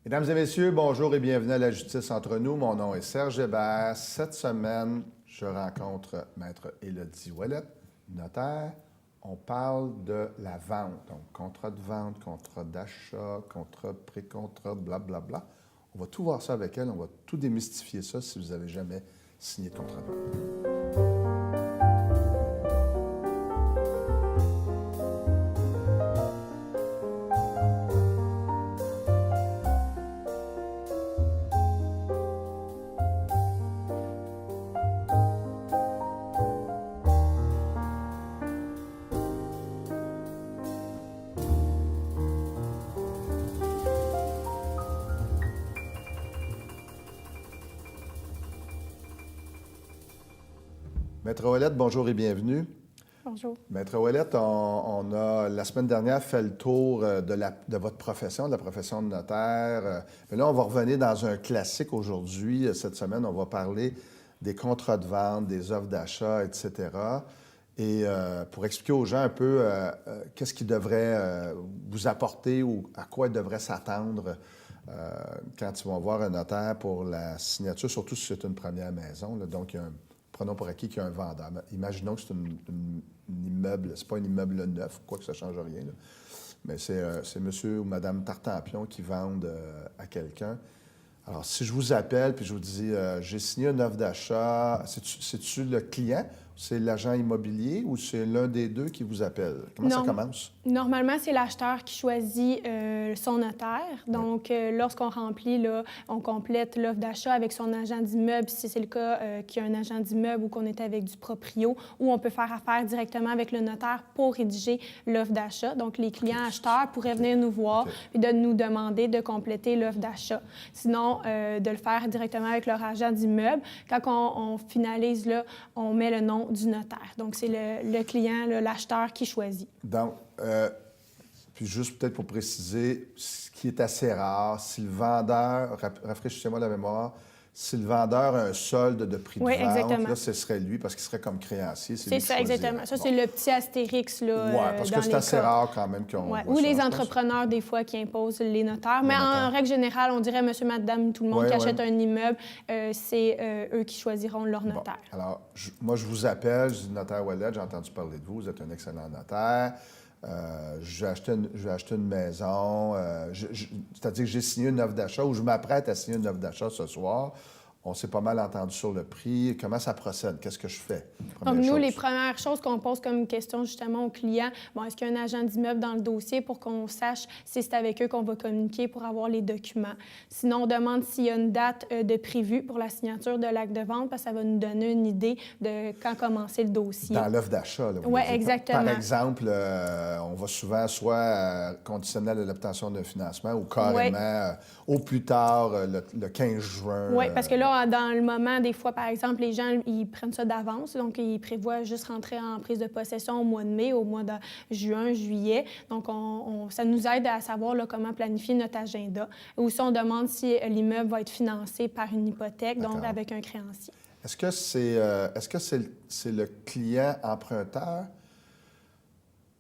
Mesdames et messieurs, bonjour et bienvenue à La Justice entre nous. Mon nom est Serge Hébert. Cette semaine, je rencontre Maître Élodie Ouellette, notaire. On parle de la vente, donc contrat de vente, contrat d'achat, contrat pré-contrat, blablabla. On va tout voir ça avec elle, on va tout démystifier ça si vous n'avez jamais signé de contrat de vente. Maître Ouellette, bonjour et bienvenue. Bonjour. Maître Ouellette, on a la semaine dernière fait le tour de votre profession, de la profession de notaire. Mais là, on va revenir dans un classique aujourd'hui. Cette semaine, on va parler des contrats de vente, des offres d'achat, etc. Et pour expliquer aux gens un peu qu'est-ce qui devrait vous apporter ou à quoi ils devraient s'attendre quand ils vont voir un notaire pour la signature, surtout si c'est une première maison. Là. Donc, prenons pour acquis qu'il y a un vendeur. Imaginons que c'est un immeuble, c'est pas un immeuble neuf, quoi que ça ne change rien. Là. Mais c'est monsieur ou madame Tartampion qui vendent à quelqu'un. Alors, si je vous appelle puis je vous dis j'ai signé une offre d'achat, c'est-tu le client, c'est l'agent immobilier ou c'est l'un des deux qui vous appelle? Comment ça commence? Normalement, c'est l'acheteur qui choisit son notaire. Donc, lorsqu'on remplit, là, on complète l'offre d'achat avec son agent d'immeuble, si c'est le cas qu'il y a un agent d'immeuble ou qu'on est avec du proprio, ou on peut faire affaire directement avec le notaire pour rédiger l'offre d'achat. Donc, les clients acheteurs pourraient venir nous voir et de nous demander de compléter l'offre d'achat. Sinon, de le faire directement avec leur agent d'immeuble. Quand on finalise, là, on met le nom du notaire. Donc, c'est le client, l'acheteur qui choisit. Donc, puis juste peut-être pour préciser, ce qui est assez rare, si le vendeur, rafraîchissez-moi la mémoire, si le vendeur a un solde de prix de vente, exactement. Là, ce serait lui parce qu'il serait comme créancier. C'est ça, exactement. Ça, c'est le petit astérix, là, oui, parce que c'est assez rare quand même qu'on voit ou ça, les entrepreneurs, des fois, qui imposent les notaires. Mais en règle générale, on dirait monsieur, madame, tout le monde qui achète un immeuble, c'est eux qui choisiront leur notaire. Bon, alors, moi, je vous appelle, je dis notaire Ouellette, j'ai entendu parler de vous, vous êtes un excellent notaire. Je vais acheter une maison, c'est-à-dire que j'ai signé une offre d'achat ou je m'apprête à signer une offre d'achat ce soir. On s'est pas mal entendu sur le prix. Comment ça procède? Qu'est-ce que je fais? Donc, nous, les premières choses qu'on pose comme question justement aux clients, est-ce qu'il y a un agent d'immeuble dans le dossier pour qu'on sache si c'est avec eux qu'on va communiquer pour avoir les documents? Sinon, on demande s'il y a une date de prévue pour la signature de l'acte de vente parce que ça va nous donner une idée de quand commencer le dossier. Dans l'offre d'achat, là. Oui, exactement. Par exemple, on va souvent soit conditionnel à l'obtention d'un financement ou carrément au plus tard le 15 juin. Oui, parce que là, dans le moment, des fois, par exemple, les gens, ils prennent ça d'avance. Donc, ils prévoient juste rentrer en prise de possession au mois de mai, au mois de juin, juillet. Donc, ça nous aide à savoir là, comment planifier notre agenda. Aussi, on demande si l'immeuble va être financé par une hypothèque, donc avec un créancier. Est-ce que c'est le client emprunteur?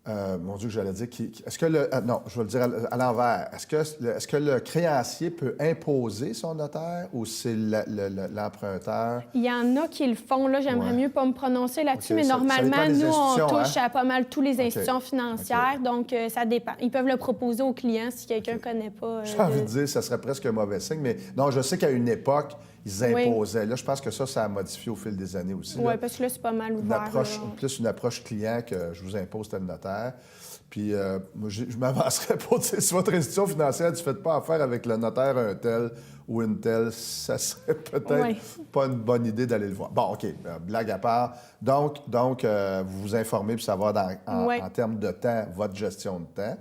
Mon Dieu, j'allais dire... Est-ce que non, je vais le dire à l'envers. Est-ce que le créancier peut imposer son notaire ou c'est l'emprunteur? Il y en a qui le font. Là, j'aimerais mieux pas me prononcer là-dessus, mais normalement, nous, on touche à pas mal toutes les institutions financières, donc ça dépend. Ils peuvent le proposer au client si quelqu'un ne connaît pas. J'ai envie de dire, ça serait presque un mauvais signe, mais non, je sais qu'à une époque, ils imposaient. Là, je pense que ça a modifié au fil des années aussi. Oui, parce que là, c'est pas mal ouvert. Plus une approche client que je vous impose tel notaire. Puis, moi, je m'avancerais pour dire, si votre institution financière, tu ne faites pas affaire avec le notaire un tel ou une telle, ça serait peut-être pas une bonne idée d'aller le voir. Bon, OK, blague à part. Donc vous vous informez pour savoir en termes de temps, votre gestion de temps.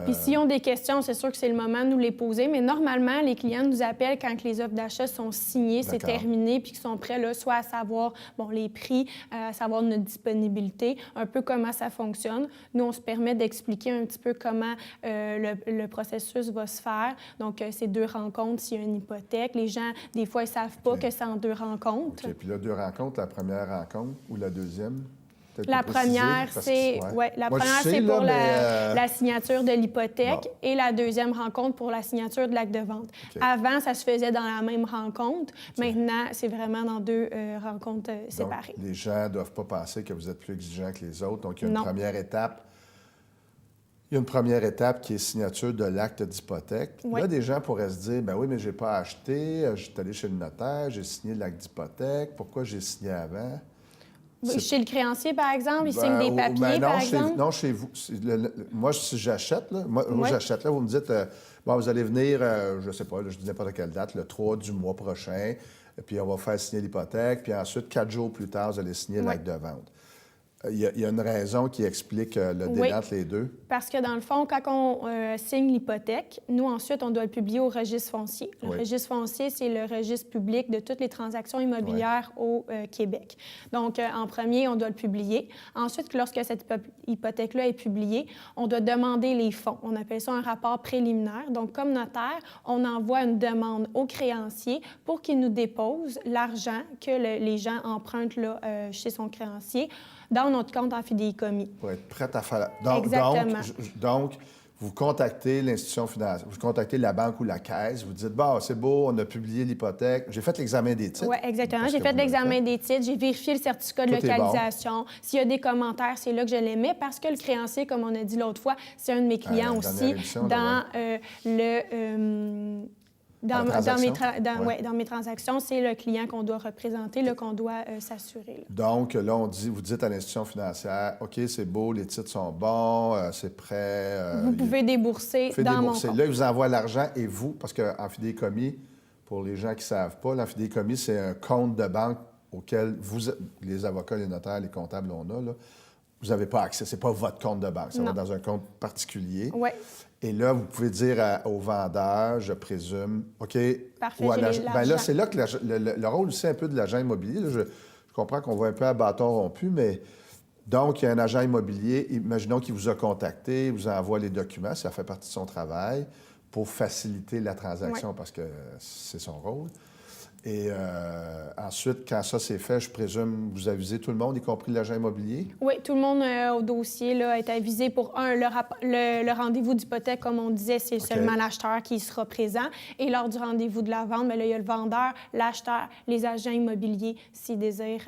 Puis s'ils ont des questions, c'est sûr que c'est le moment de nous les poser. Mais normalement, les clients nous appellent quand les offres d'achat sont signées, c'est terminé, puis qu'ils sont prêts, là, soit à savoir les prix, à savoir notre disponibilité, un peu comment ça fonctionne. Nous, on se permet d'expliquer un petit peu comment le processus va se faire. Donc, c'est 2 rencontres s'il y a une hypothèque. Les gens, des fois, ils ne savent pas que c'est en 2 rencontres. OK. Puis là, 2 rencontres, la première rencontre ou la deuxième? peut-être La nous préciser, première, parce que- c'est la Moi, je première, sais, c'est là, pour mais, la signature de l'hypothèque Bon. et la deuxième rencontre pour la signature de l'acte de vente. OK. Avant, ça se faisait dans la même rencontre. Maintenant, c'est vraiment dans deux rencontres donc, séparées. les gens ne doivent pas penser que vous êtes plus exigeant que les autres. Donc, il y a une Non. première étape. Il y a une première étape qui est signature de l'acte d'hypothèque. Oui. Là, des gens pourraient se dire, ben oui, mais je n'ai pas acheté, je suis allé chez le notaire, j'ai signé l'acte d'hypothèque, pourquoi j'ai signé avant? C'est- Chez le créancier, par exemple, il Ben, signe des papiers, non, par chez, exemple? non, chez vous. Moi, si j'achète, là, moi, Ouais. j'achète, là, vous me dites, bon, vous allez venir, je ne sais pas, là, je dis n'importe quelle date, le 3 du mois prochain, puis on va faire signer l'hypothèque, puis ensuite, 4 jours plus tard, vous allez signer Ouais. l'acte de vente. Il y a une raison qui explique le délai Oui. entre les deux. Parce que dans le fond, quand on signe l'hypothèque, nous, ensuite, on doit le publier au registre foncier. Le Oui. registre foncier, c'est le registre public de toutes les transactions immobilières au Québec. Donc, en premier, on doit le publier. Ensuite, lorsque cette hypothèque-là est publiée, on doit demander les fonds. On appelle ça un rapport préliminaire. Donc, comme notaire, on envoie une demande au créancier pour qu'il nous dépose l'argent que les gens empruntent là, chez son créancier dans notre compte en fidéicommis. Pour être prête à faire. Exactement. Donc, vous contactez l'institution financière, vous contactez la banque ou la caisse, vous dites, bon, c'est beau, on a publié l'hypothèque, j'ai fait l'examen des titres. Oui, exactement. Parce J'ai que fait vous l'avez l'examen des titres, j'ai vérifié le certificat de Tout est bon. localisation. S'il y a des commentaires, c'est là que je les mets parce que le créancier, comme on a dit l'autre fois, c'est un de mes clients la aussi dernière émission, là, dans la transaction. dans mes transactions, c'est le client qu'on doit représenter, là, qu'on doit s'assurer. Là. Donc, là, vous dites à l'institution financière, OK, c'est beau, les titres sont bons, c'est prêt. Vous pouvez débourser dans mon compte. Là, ils vous envoient l'argent et vous, parce qu'en fidéicommis, pour les gens qui ne savent pas, l'en fidéicommis, c'est un compte de banque auquel vous, les avocats, les notaires, les comptables, on a, là, vous n'avez pas accès. Ce n'est pas votre compte de banque. Ça va Non. dans un compte particulier. Oui. Et là, vous pouvez dire au vendeur, je présume, OK, Parfait, ou à j'ai l'agent. Ben là, l'argent. c'est là que le rôle aussi un peu de l'agent immobilier. Là, je comprends qu'on voit un peu à bâton rompu, mais donc, il y a un agent immobilier, imaginons qu'il vous a contacté, il vous envoie les documents, ça fait partie de son travail, pour faciliter la transaction, parce que c'est son rôle. Et ensuite, quand ça c'est fait, je présume vous avisez tout le monde, y compris l'agent immobilier? Oui, tout le monde au dossier là, est avisé pour le rendez-vous d'hypothèque, comme on disait, c'est seulement l'acheteur qui sera présent. Et lors du rendez-vous de la vente, bien, là, il y a le vendeur, l'acheteur, les agents immobiliers s'ils désirent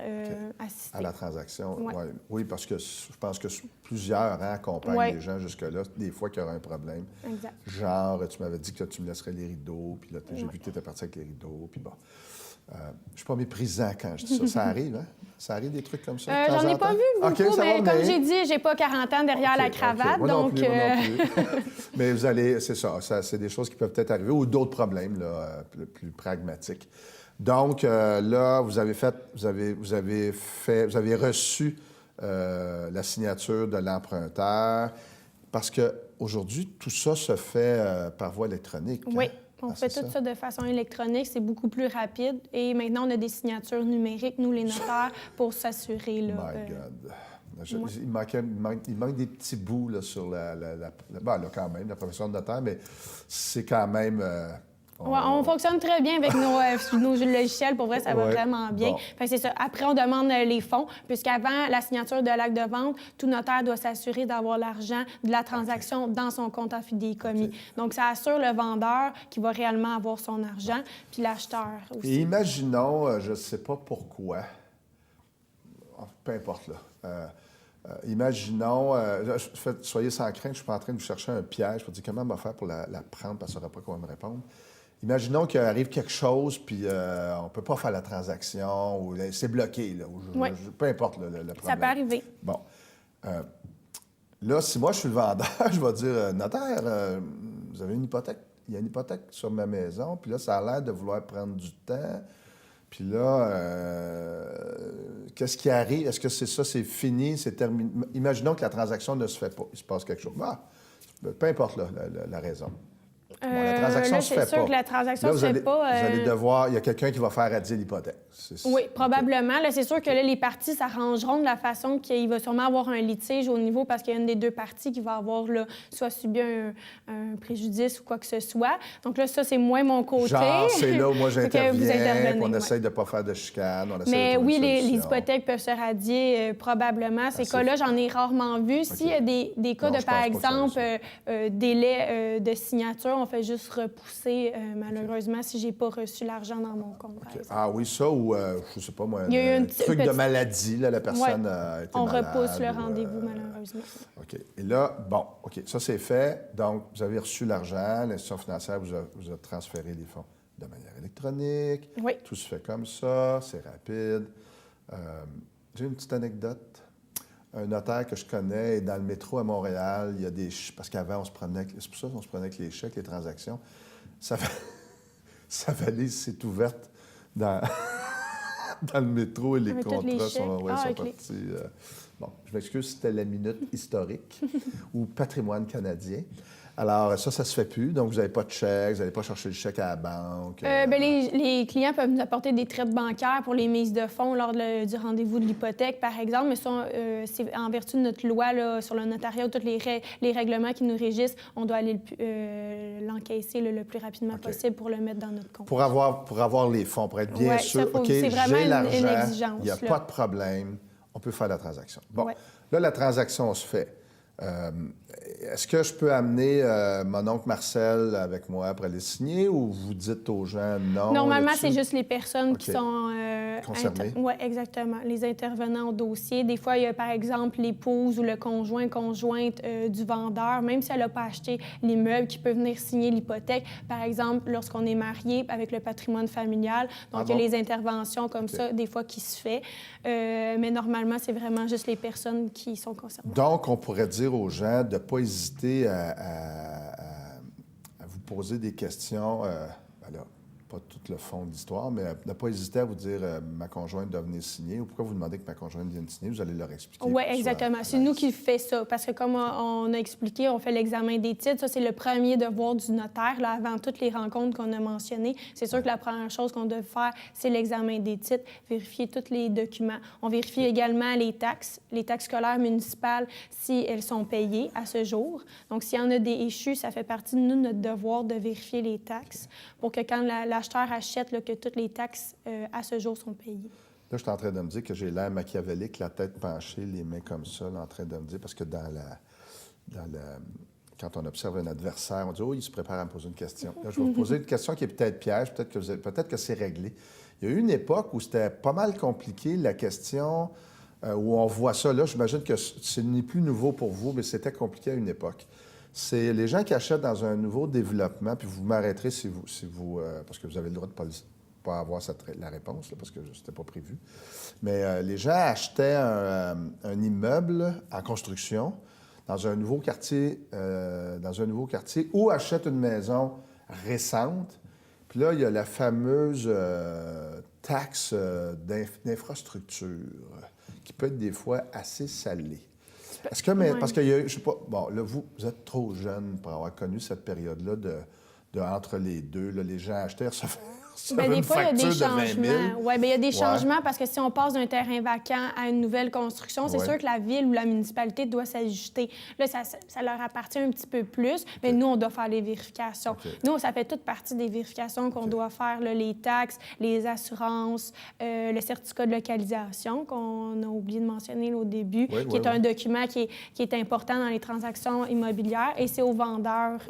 assister. À la transaction, Ouais. ouais. Oui, parce que je pense que plusieurs accompagnent Ouais. les gens jusque-là, des fois qu'il y aura un problème. Exact. Genre, tu m'avais dit que tu me laisserais les rideaux, puis là, j'ai Ouais. vu que tu étais parti avec les rideaux, puis bon. Je suis pas méprisant quand je dis ça. Ça arrive, hein? Ça arrive des trucs comme ça? de temps J'en ai en pas temps? vu beaucoup, OK, ça va mais comme venir. j'ai dit, j'ai pas 40 ans derrière la OK, cravate, OK. Moi non donc... plus, moi non plus. Mais vous allez, c'est ça, c'est des choses qui peuvent peut-être arriver, ou d'autres problèmes là, plus pragmatiques. Donc, là, vous avez reçu la signature de l'emprunteur, parce qu'aujourd'hui, tout ça se fait par voie électronique. Oui. Hein? On Ah, fait c'est tout ça de façon électronique, c'est beaucoup plus rapide. Et maintenant, on a des signatures numériques, nous, les notaires, pour s'assurer. Là, My God. Il manque des petits bouts là, sur ben, là, quand même, la profession de notaire, mais c'est quand même... on fonctionne très bien avec nos logiciels. Pour vrai, ça va Ouais. vraiment bien. Bon. Fait que c'est ça. Après, on demande les fonds, puisqu'avant la signature de l'acte de vente, tout notaire doit s'assurer d'avoir l'argent de la transaction dans son compte en fidéicommis. Donc, ça assure le vendeur qui va réellement avoir son argent, puis l'acheteur aussi. Et imaginons, je ne sais pas pourquoi, peu importe là, imaginons, soyez sans crainte, je ne suis pas en train de vous chercher un piège pour dire comment on va faire pour la prendre parce qu'elle ne saura pas comment me répondre. Imaginons qu'il arrive quelque chose, puis on ne peut pas faire la transaction, ou c'est bloqué, là, ou Oui. peu importe le problème. Ça peut arriver. Bon. Là, si moi je suis le vendeur, je vais dire, notaire, vous avez une hypothèque, il y a une hypothèque sur ma maison, puis là, ça a l'air de vouloir prendre du temps. Puis là, qu'est-ce qui arrive? Est-ce que c'est ça, c'est fini, c'est terminé? Imaginons que la transaction ne se fait pas, il se passe quelque chose. Ah, peu importe la raison. La transaction là, se fait pas. c'est sûr que la transaction Là, ne se fait pas. Vous allez devoir... Il y a quelqu'un qui va faire radier l'hypothèque. Oui, probablement. Là, c'est sûr que là, les parties s'arrangeront de la façon qu'il va sûrement avoir un litige au niveau parce qu'il y a une des deux parties qui va avoir là, soit subi un préjudice ou quoi que ce soit. Donc là, ça, c'est moins mon côté. Genre, c'est là où moi j'interviens, on ouais. essaye de ne pas faire de chicane, on essaie Mais de trouver oui, une les solution. hypothèques peuvent se radier probablement. Ces cas-là, j'en ai rarement vu. S'il y a des cas Non, de, je par pense pas que ça exemple, délai de signature, on fait juste repousser, malheureusement, si j'ai pas reçu l'argent dans mon compte. par exemple. Ah oui, ça, ou je sais pas moi, Il y a eu un truc de maladie, là, la personne a été On malade. repousse le rendez-vous, malheureusement. OK. Et là, bon, OK, ça c'est fait. Donc, vous avez reçu l'argent, l'institution financière vous a transféré les fonds de manière électronique. Oui. Tout se fait comme ça, c'est rapide. J'ai une petite anecdote. Un notaire que je connais est dans le métro à Montréal. Il y a des... Parce qu'avant, on se prenait... C'est pour ça qu'on se prenait avec les chèques, les transactions. Sa valise s'est ouverte dans... dans le métro et les Avec tous contrats les sont, chèques. sont OK. partis. Bon, je m'excuse, c'était la minute historique ou patrimoine canadien. Alors, ça se fait plus. Donc, vous n'avez pas de chèque, vous n'allez pas chercher le chèque à la banque. Les clients peuvent nous apporter des traites bancaires pour les mises de fonds lors du rendez-vous de l'hypothèque, par exemple, mais ça, c'est en vertu de notre loi là, sur le notariat ou tous les règlements qui nous régissent, on doit aller l'encaisser le plus rapidement possible pour le mettre dans notre compte. Pour avoir les fonds, pour être bien sûr, OK, c'est vraiment j'ai une l'argent, exigence, il n'y a là. pas de problème, on peut faire la transaction. Bon, Ouais. là, la transaction se fait. Est-ce que je peux amener mon oncle Marcel avec moi pour aller signer ou vous dites aux gens non? Normalement, là-dessus? c'est juste les personnes qui OK. sont... Concernées. Oui, exactement. Les intervenants au dossier. Des fois, il y a, par exemple, l'épouse ou le conjointe du vendeur, même si elle n'a pas acheté l'immeuble, qui peut venir signer l'hypothèque. Par exemple, lorsqu'on est marié avec le patrimoine familial. Donc, il y a les interventions comme ça, des fois, qui se fait. Mais normalement, c'est vraiment juste les personnes qui sont concernées. Donc, on pourrait dire aux gens de ne pas hésiter à vous poser des questions. Ben là, pas tout le fond de l'histoire, mais ne pas hésiter à vous dire ma conjointe doit venir signer ou pourquoi vous demandez que ma conjointe vienne signer, vous allez leur expliquer. Oui, exactement. C'est nous qui fait ça parce que comme on a expliqué, on fait l'examen des titres. Ça, c'est le premier devoir du notaire là, avant toutes les rencontres qu'on a mentionnées. C'est sûr que la première chose qu'on doit faire, c'est l'examen des titres, vérifier tous les documents. On vérifie également les taxes scolaires municipales, si elles sont payées à ce jour. Donc, s'il y en a des échus, ça fait partie de notre devoir de vérifier les taxes pour que quand l'acheteur achète, là, que toutes les taxes à ce jour sont payées. Là, je suis en train de me dire que j'ai l'air machiavélique, la tête penchée, les mains comme ça, là, en train de me dire, parce que quand on observe un adversaire, on dit « Oh, il se prépare à me poser une question. » Là, je vais vous poser une question qui est peut-être piège, peut-être que c'est réglé. Il y a eu une époque où c'était pas mal compliqué, la question où on voit ça. Là, j'imagine que ce n'est plus nouveau pour vous, mais c'était compliqué à une époque. C'est les gens qui achètent dans un nouveau développement, puis vous m'arrêterez si vous parce que vous avez le droit de ne pas avoir la réponse, là, parce que ce n'était pas prévu. Mais les gens achetaient un immeuble en construction dans un nouveau quartier, ou achètent une maison récente. Puis là, il y a la fameuse taxe d'infrastructure qui peut être des fois assez salée. Est-ce que, parce qu'il y a, je sais pas, bon, là, vous êtes trop jeune pour avoir connu cette période-là de entre les deux, là, les gens achetaient, Bien, des fois, il y a des de 20 000. changements. Oui, bien, il y a des changements parce que si on passe d'un terrain vacant à une nouvelle construction, c'est sûr que la ville ou la municipalité doit s'ajuster. Là, ça leur appartient un petit peu plus, mais nous, on doit faire les vérifications. Nous, ça fait toute partie des vérifications qu'on doit faire, là, les taxes, les assurances, le certificat de localisation qu'on a oublié de mentionner là, au début, qui est un document qui est important dans les transactions immobilières et c'est au vendeur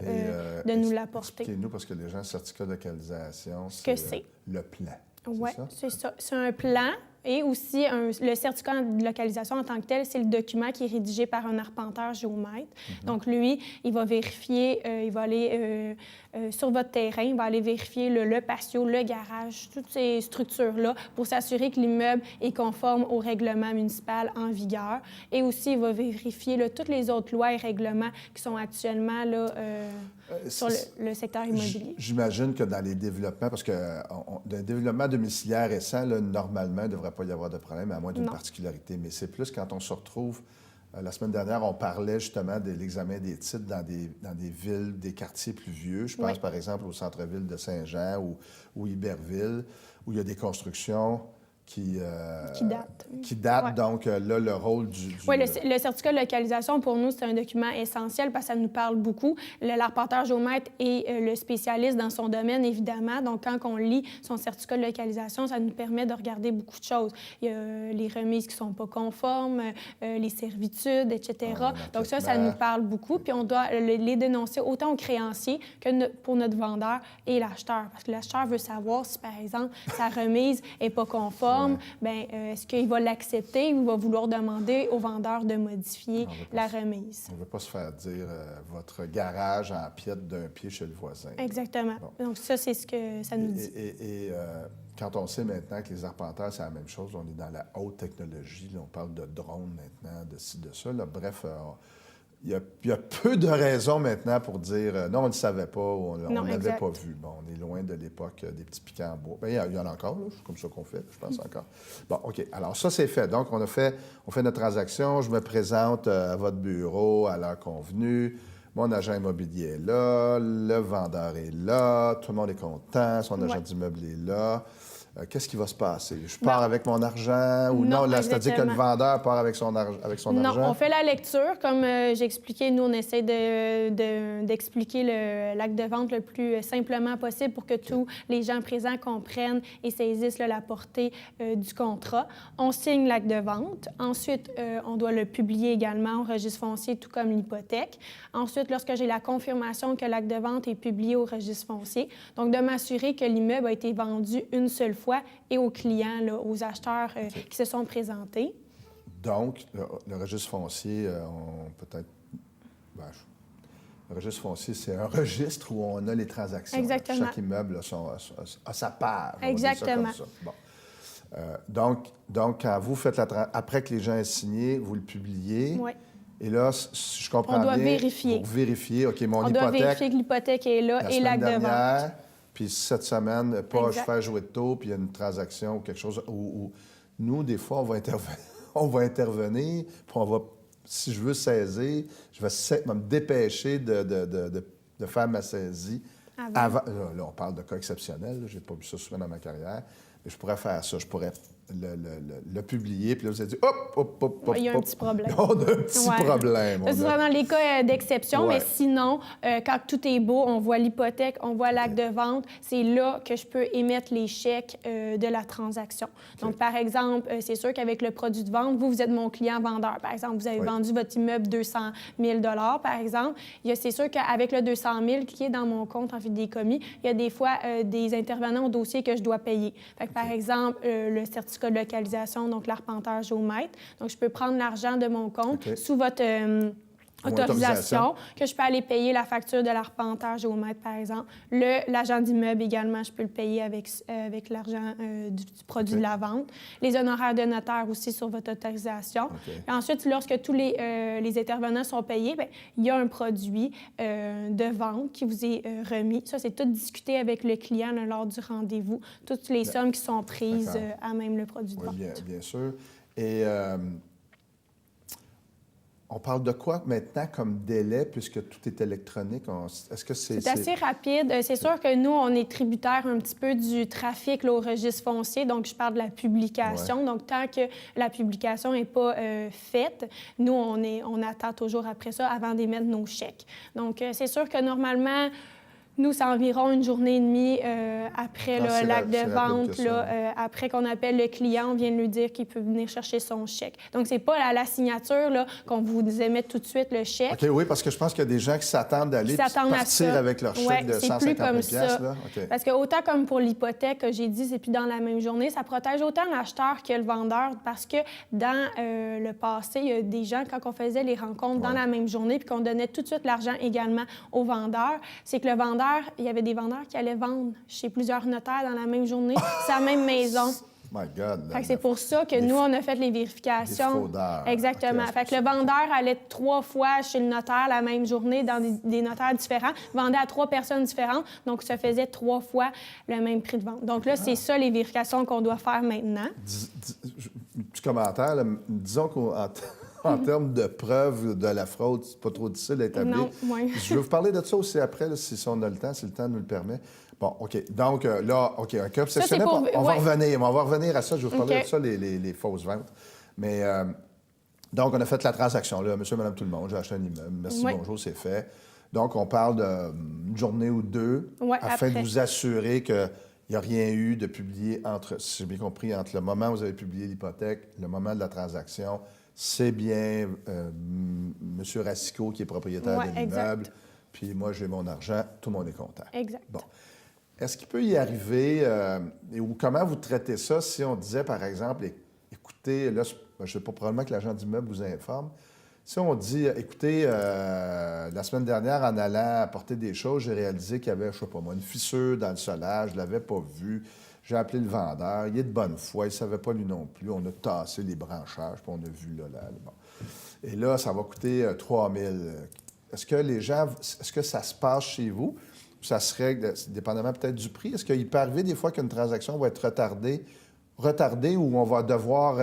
de nous l'apporter. Expliquez-nous, parce que les gens, certificat de localisation, c'est le plan. Oui, c'est ça. C'est un plan et aussi le certificat de localisation en tant que tel, c'est le document qui est rédigé par un arpenteur géomètre. Donc, lui, il va vérifier, il va aller sur votre terrain, il va aller vérifier le patio, le garage, toutes ces structures-là pour s'assurer que l'immeuble est conforme au règlement municipal en vigueur. Et aussi, il va vérifier là, toutes les autres lois et règlements qui sont actuellement là, sur le secteur immobilier. J'imagine que dans les développements, parce que d'un développement domiciliaire récent, là, normalement, il ne devrait pas y avoir de problème, à moins d'une particularité. Mais c'est plus quand on se retrouve La semaine dernière, on parlait justement de l'examen des titres dans des villes, des quartiers plus vieux. Je pense par exemple au centre-ville de Saint-Jean ou Iberville, où il y a des constructions qui datent. Qui datent. Ouais. Donc là, le rôle Oui, le certificat de localisation, pour nous, c'est un document essentiel parce que ça nous parle beaucoup. L'arpenteur géomètre est le spécialiste dans son domaine, évidemment. Donc, quand on lit son certificat de localisation, ça nous permet de regarder beaucoup de choses. Il y a les remises qui ne sont pas conformes, les servitudes, etc. Donc, ça nous parle beaucoup. Puis, on doit les dénoncer autant aux créanciers que pour notre vendeur et l'acheteur. Parce que l'acheteur veut savoir si, par exemple, sa remise n'est pas conforme. Bien, est-ce qu'il va l'accepter ou il va vouloir demander au vendeur de modifier la remise? On ne veut pas se faire dire votre garage en piètre d'un pied chez le voisin. Exactement. Bon. Donc, ça, c'est ce que ça nous dit. Et quand on sait maintenant que les arpenteurs, c'est la même chose, on est dans la haute technologie, là, on parle de drones maintenant, de ci, de ça. Là. Bref, il y a peu de raisons maintenant pour dire non, on ne le savait pas ou on ne l'avait pas vu. Bon, on est loin de l'époque des petits piquants en bois. Bien, il y en a encore, là, c'est comme ça qu'on fait, je pense encore. Bon, OK. Alors, ça, c'est fait. Donc, on fait notre transaction. Je me présente à votre bureau à l'heure convenue. Mon agent immobilier est là, le vendeur est là, tout le monde est content, son agent d'immeuble est là. Qu'est-ce qui va se passer? Je pars avec mon argent ou non? Là, c'est-à-dire que le vendeur part avec son argent? Non, on fait la lecture. Comme j'ai expliqué, nous, on essaie d'expliquer l'acte de vente le plus simplement possible pour que tous les gens présents comprennent et saisissent la portée du contrat. On signe l'acte de vente. Ensuite, on doit le publier également au registre foncier, tout comme l'hypothèque. Ensuite, lorsque j'ai la confirmation que l'acte de vente est publié au registre foncier, donc de m'assurer que l'immeuble a été vendu une seule fois et aux clients, là, aux acheteurs qui se sont présentés. Donc, le registre foncier, le registre foncier, c'est un registre où on a les transactions. Exactement. Chaque immeuble a sa page. Exactement. Ça comme ça. Bon. Donc, quand vous faites après que les gens aient signé, vous le publiez. Oui. Et là, si je comprends bien... On doit vérifier. Pour vérifier, OK, mon hypothèque... On doit vérifier que l'hypothèque est là et l'acte de vente. Puis cette semaine, pas je fais jouer de taux, puis il y a une transaction ou quelque chose où nous, des fois, on va intervenir, puis on va, si je veux saisir, je vais me dépêcher de faire ma saisie avant. Là, on parle de cas exceptionnels, je n'ai pas vu ça souvent dans ma carrière, mais je pourrais faire ça, je pourrais le publier, puis là, vous avez dit, hop. Il y a un petit problème. On a un petit problème. Ça, c'est dans les cas d'exception, mais sinon, quand tout est beau, on voit l'hypothèque, on voit l'acte de vente, c'est là que je peux émettre les chèques de la transaction. Donc, par exemple, c'est sûr qu'avec le produit de vente, vous êtes mon client vendeur. Par exemple, vous avez vendu votre immeuble 200 000 par exemple. C'est sûr qu'avec le 200 000 qui est dans mon compte en fidéicommis, il y a des fois des intervenants au dossier que je dois payer. Fait que, par exemple, le certificat de localisation, donc l'arpenteur géomètre. Donc, je peux prendre l'argent de mon compte sous votre autorisation, que je peux aller payer la facture de l'arpenteur géomètre, par exemple. L'agent d'immeuble également, je peux le payer avec l'argent du produit de la vente. Les honoraires de notaire aussi sur votre autorisation. Et ensuite, lorsque tous les intervenants sont payés, bien, il y a un produit de vente qui vous est remis. Ça, c'est tout discuté avec le client lors du rendez-vous. Toutes les sommes qui sont prises à même le produit de vente. Bien sûr. Et... on parle de quoi maintenant comme délai, puisque tout est électronique? Est-ce que c'est assez rapide. C'est sûr que nous, on est tributaire un petit peu du trafic là, au registre foncier, donc je parle de la publication. Donc, tant que la publication n'est pas faite, nous, on attend toujours après ça avant d'émettre nos chèques. Donc, c'est sûr que normalement... Nous, c'est environ une journée et demie après l'acte de vente. Après qu'on appelle le client, on vient de lui dire qu'il peut venir chercher son chèque. Donc, c'est pas à la signature qu'on vous émet tout de suite le chèque. OK, oui, parce que je pense qu'il y a des gens qui s'attendent d'aller partir avec leur chèque de 150 $. Là. Okay. Parce que autant comme pour l'hypothèque, j'ai dit, c'est plus dans la même journée, ça protège autant l'acheteur que le vendeur parce que dans le passé, il y a des gens, quand on faisait les rencontres dans la même journée puis qu'on donnait tout de suite l'argent également au vendeur, c'est que le vendeur, il y avait des vendeurs qui allaient vendre chez plusieurs notaires dans la même journée, c'est la même maison. My God! C'est pour ça que nous, on a fait les vérifications. Des fraudeurs. Exactement. Okay, que le vendeur allait 3 fois chez le notaire la même journée dans des notaires différents, vendait à 3 personnes différentes, donc ça faisait 3 fois le même prix de vente. Donc là, c'est ça les vérifications qu'on doit faire maintenant. Petit commentaire, là, disons en termes de preuve de la fraude, c'est pas trop difficile à établir. Non, oui. Je vais vous parler de ça aussi après, là, si on a le temps, si le temps nous le permet. Bon, OK. Donc, là, OK, un cas obsessionnel, on va revenir à ça. Je vais vous parler de ça, les fausses ventes. Mais, donc, on a fait la transaction, là, monsieur, madame, tout le monde, j'ai acheté un immeuble. Merci, bonjour, c'est fait. Donc, on parle d'une journée ou deux afin de vous assurer qu'il n'y a rien eu de publié si j'ai bien compris, entre le moment où vous avez publié l'hypothèque, le moment de la transaction. C'est bien M. Racicot qui est propriétaire de l'immeuble. Puis moi, j'ai mon argent, tout le monde est content. Exact. Bon. Est-ce qu'il peut y arriver, ou comment vous traitez ça si on disait, par exemple, écoutez, là, je ne sais pas, probablement que l'agent d'immeuble vous informe. Si on dit, écoutez, la semaine dernière, en allant apporter des choses, j'ai réalisé qu'il y avait, je ne sais pas moi, une fissure dans le solage, je ne l'avais pas vu. J'ai appelé le vendeur, il est de bonne foi, il ne savait pas lui non plus. On a tassé les branchages, puis on a vu là. Bon. Et là, ça va coûter 3 000. Est-ce que les gens, est-ce que ça se passe chez vous? Ça se règle, dépendamment peut-être du prix. Est-ce qu'il peut arriver des fois qu'une transaction va être retardée ou on va devoir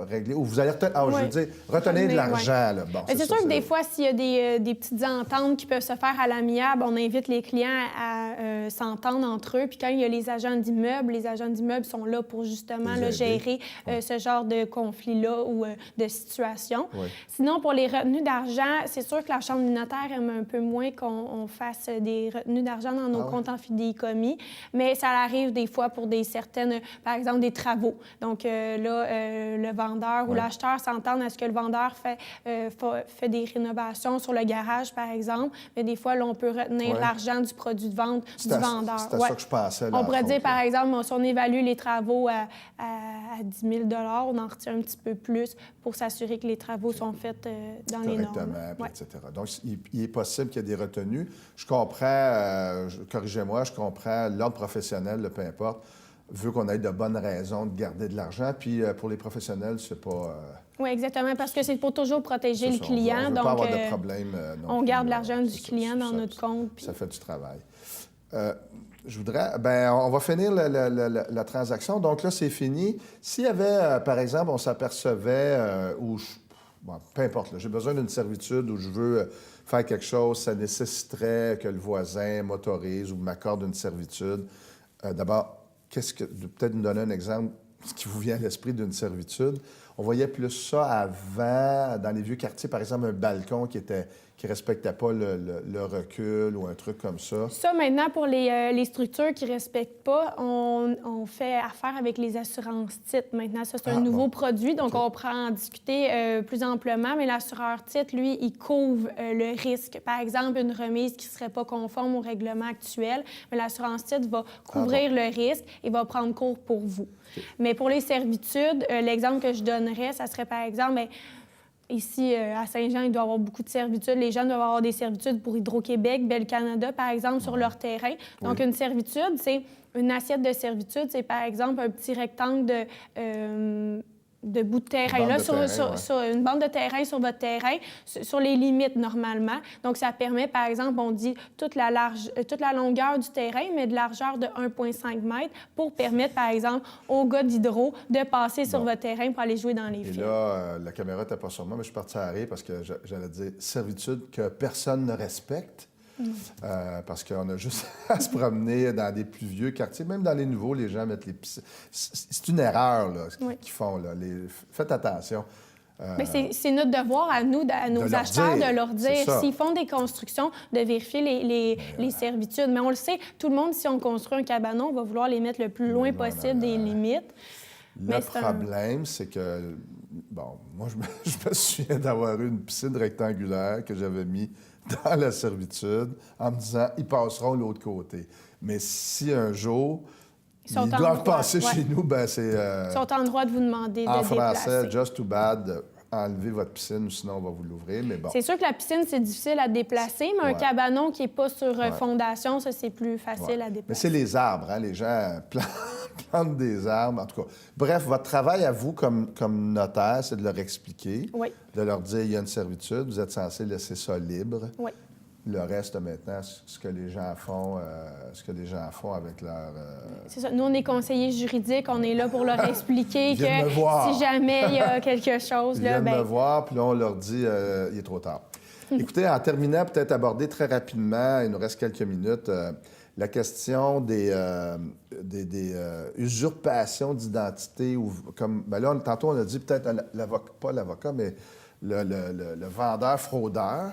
régler, ou vous allez je veux dire, retenir de l'argent. Là. Bon, c'est sûr que des fois, s'il y a des petites ententes qui peuvent se faire à l'amiable, on invite les clients à s'entendre entre eux. Puis quand il y a les agents d'immeubles sont là pour justement gérer ce genre de conflit-là ou de situation. Oui. Sinon, pour les retenues d'argent, c'est sûr que la Chambre du notaire aime un peu moins qu'on fasse des retenues d'argent dans nos comptes en fidéicommis, mais ça arrive des fois pour certaines, par exemple, des travaux. Donc le vendeur ou l'acheteur s'entendent à ce que le vendeur fait des rénovations sur le garage, par exemple, mais des fois, là, on peut retenir l'argent du produit de vente du vendeur. C'est à ça que je pensais. Là, on pourrait dire, par exemple, si on évalue les travaux à 10 000 on en retire un petit peu plus pour s'assurer que les travaux sont faits dans les normes. Correctement, etc. Donc, il est possible qu'il y ait des retenues. Je comprends, corrigez-moi, je comprends l'ordre professionnel, peu importe, veut qu'on ait de bonnes raisons de garder de l'argent. Puis pour les professionnels, c'est pas... Oui, exactement, parce que c'est pour toujours protéger le client. On ne veut pas avoir de problème. On garde l'argent du client dans notre compte. Puis... Ça fait du travail. Je voudrais... on va finir la transaction. Donc là, c'est fini. S'il y avait, par exemple, on s'apercevait, peu importe, j'ai besoin d'une servitude où je veux faire quelque chose, ça nécessiterait que le voisin m'autorise ou m'accorde une servitude. D'abord, peut-être nous donner un exemple, ce qui vous vient à l'esprit d'une servitude. On voyait plus ça avant, dans les vieux quartiers, par exemple, un balcon qui ne respectait pas le recul ou un truc comme ça. Ça, maintenant, pour les structures qui ne respectent pas, on fait affaire avec les assurances-titres. Maintenant, ça, c'est un nouveau produit, donc on pourra en discuter plus amplement, mais l'assureur-titre, lui, il couvre le risque. Par exemple, une remise qui ne serait pas conforme au règlement actuel, mais l'assurance-titre va couvrir le risque et va prendre cours pour vous. Okay. Mais pour les servitudes, l'exemple que je donnerais, ça serait, par exemple... Ici, à Saint-Jean, il doit y avoir beaucoup de servitudes. Les gens doivent avoir des servitudes pour Hydro-Québec, Bell Canada, par exemple, sur leur terrain. Donc, une servitude, c'est une assiette de servitude. C'est, par exemple, un petit rectangle de bout de terrain, là, sur une bande de terrain sur votre terrain, sur les limites, normalement. Donc, ça permet, par exemple, on dit toute la longueur du terrain, mais de largeur de 1,5 mètres pour permettre, par exemple, aux gars d'Hydro de passer sur votre terrain pour aller jouer dans les fils. Et là, la caméra n'était pas sur moi, mais je suis parti à rire parce que j'allais dire servitude que personne ne respecte. Parce qu'on a juste à se promener dans des plus vieux quartiers. Même dans les nouveaux, les gens mettent les piscines. C'est une erreur là, qu'ils font. Là. Faites attention. Mais c'est notre devoir à nous, à nos acheteurs, de leur dire, s'ils font des constructions, de vérifier les servitudes. Mais on le sait, tout le monde, si on construit un cabanon, on va vouloir les mettre le plus loin possible des limites. Le problème, c'est que... Bon, moi, je me souviens d'avoir eu une piscine rectangulaire que j'avais mis dans la servitude en me disant « ils passeront de l'autre côté ». Mais si un jour, ils doivent passer chez nous, c'est... Ils sont en droit de vous demander de déplacer. En français, « just too bad », enlevez votre piscine, sinon on va vous l'ouvrir, mais bon. C'est sûr que la piscine, c'est difficile à déplacer, mais un cabanon qui n'est pas sur fondation, ça, c'est plus facile à déplacer. Mais c'est les arbres, hein? Les gens plantent des arbres, en tout cas. Bref, votre travail à vous, comme notaire, c'est de leur expliquer, de leur dire, il y a une servitude, vous êtes censé laisser ça libre. Oui. Puis, si un jour, il y a le reste maintenant, ce que les gens font, avec leur... C'est ça. Nous, on est conseillers juridiques. On est là pour leur expliquer Ils viennent me que voir. si jamais il y a quelque chose, Ils là, viennent me voir, puis là, on leur dit il est trop tard. Écoutez, en terminant, peut-être aborder très rapidement, il nous reste quelques minutes, la question des usurpations d'identité. Là, tantôt, on a dit peut-être pas l'avocat, mais le vendeur fraudeur.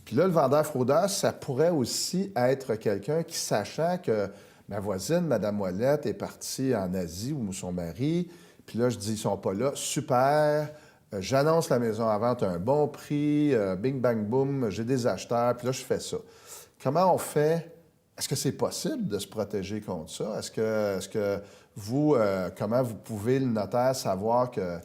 Puis là, le vendeur fraudeur, ça pourrait aussi être quelqu'un qui, sachant que ma voisine, Mme Ouellette, est partie en Asie ou son mari, puis là, je dis, ils sont pas là, super, j'annonce la maison à vente à un bon prix, bing, bang, boom, j'ai des acheteurs, puis là, je fais ça. Comment on fait? Est-ce que c'est possible de se protéger contre ça? Est-ce que vous, comment vous pouvez, le notaire, savoir que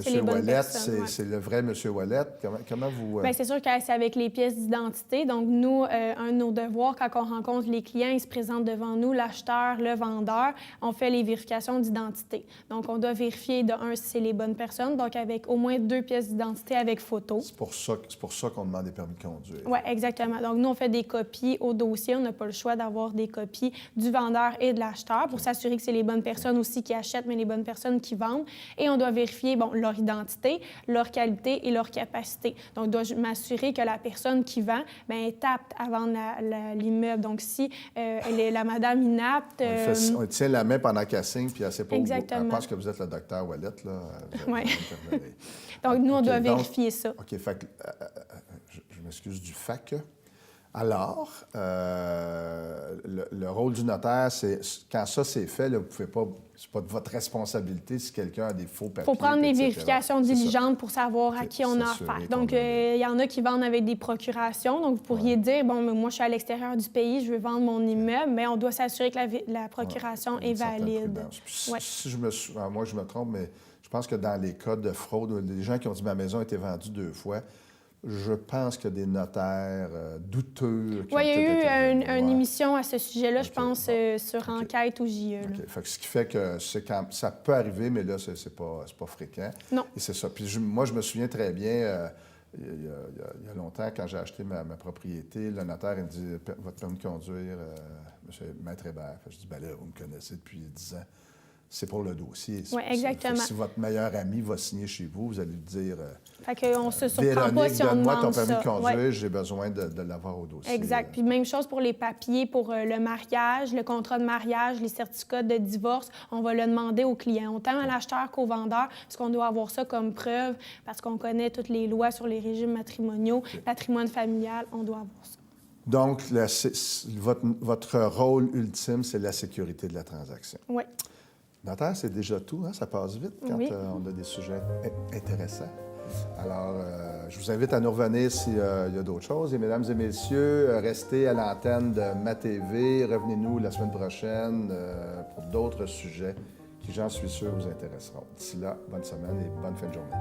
M. Ouellette, c'est le vrai M. Ouellette? Comment vous... Bien, c'est sûr que c'est avec les pièces d'identité. Donc, nous, un de nos devoirs, quand on rencontre les clients, ils se présentent devant nous, l'acheteur, le vendeur, on fait les vérifications d'identité. Donc, on doit vérifier, de un, si c'est les bonnes personnes, donc avec au moins 2 pièces d'identité avec photo. C'est pour ça qu'on demande des permis de conduire. Oui, exactement. Donc, nous, on fait des copies au dossier. On n'a pas le choix d'avoir des copies du vendeur et de l'acheteur pour s'assurer que c'est les bonnes personnes aussi qui achètent, mais les bonnes personnes qui vendent. Et on doit vérifier, leur identité, leur qualité et leur capacité. Donc, je dois m'assurer que la personne qui vend est apte à vendre l'immeuble. Donc, si la madame inapte... On tient la main pendant qu'elle signe, puis elle sait pas où... Exactement. Elle pense que vous êtes le docteur Ouellette, là. Oui. Donc, nous, on doit vérifier ça. OK, fait que, je m'excuse du fac. Alors, le rôle du notaire, c'est quand ça c'est fait, là, vous pouvez pas, c'est pas de votre responsabilité si quelqu'un a des faux papiers. Il faut prendre des etc. vérifications diligentes pour savoir à qui on a affaire. Donc, il y en a qui vendent avec des procurations. Donc, vous pourriez dire, bon, mais moi, je suis à l'extérieur du pays, je veux vendre mon immeuble, mais on doit s'assurer que la procuration est valide. Si moi, je me trompe, mais je pense que dans les cas de fraude, les gens qui ont dit ma maison a été vendue 2 fois, je pense qu'il y a des notaires douteux. Oui, il y a eu une émission à ce sujet-là, je pense, sur Enquête ou JE. Ce qui fait que ça peut arriver, mais là, c'est pas fréquent. Non. Et c'est ça. Puis moi, je me souviens très bien, il y a longtemps, quand j'ai acheté ma propriété, le notaire, il me dit « Votre permis de conduire, monsieur Maître Hébert. » Je dis « Bien là, vous me connaissez depuis 10 ans. » C'est pour le dossier. Oui, exactement. Si votre meilleur ami va signer chez vous, vous allez lui dire fait qu'on se surprend pas si on donne-moi demande ton permis ça. de conduire, j'ai besoin de l'avoir au dossier. Exact. Puis même chose pour les papiers, pour le mariage, le contrat de mariage, les certificats de divorce, on va le demander au client, autant à l'acheteur qu'au vendeur, parce qu'on doit avoir ça comme preuve, parce qu'on connaît toutes les lois sur les régimes matrimoniaux, patrimoine familial, on doit avoir ça. Donc, votre rôle ultime, c'est la sécurité de la transaction. Oui. Notaire, c'est déjà tout, hein? Ça passe vite quand on a des sujets intéressants. Alors, je vous invite à nous revenir s'il y a d'autres choses. Et mesdames et messieurs, restez à l'antenne de MaTV. Revenez-nous la semaine prochaine pour d'autres sujets qui, j'en suis sûr, vous intéresseront. D'ici là, bonne semaine et bonne fin de journée.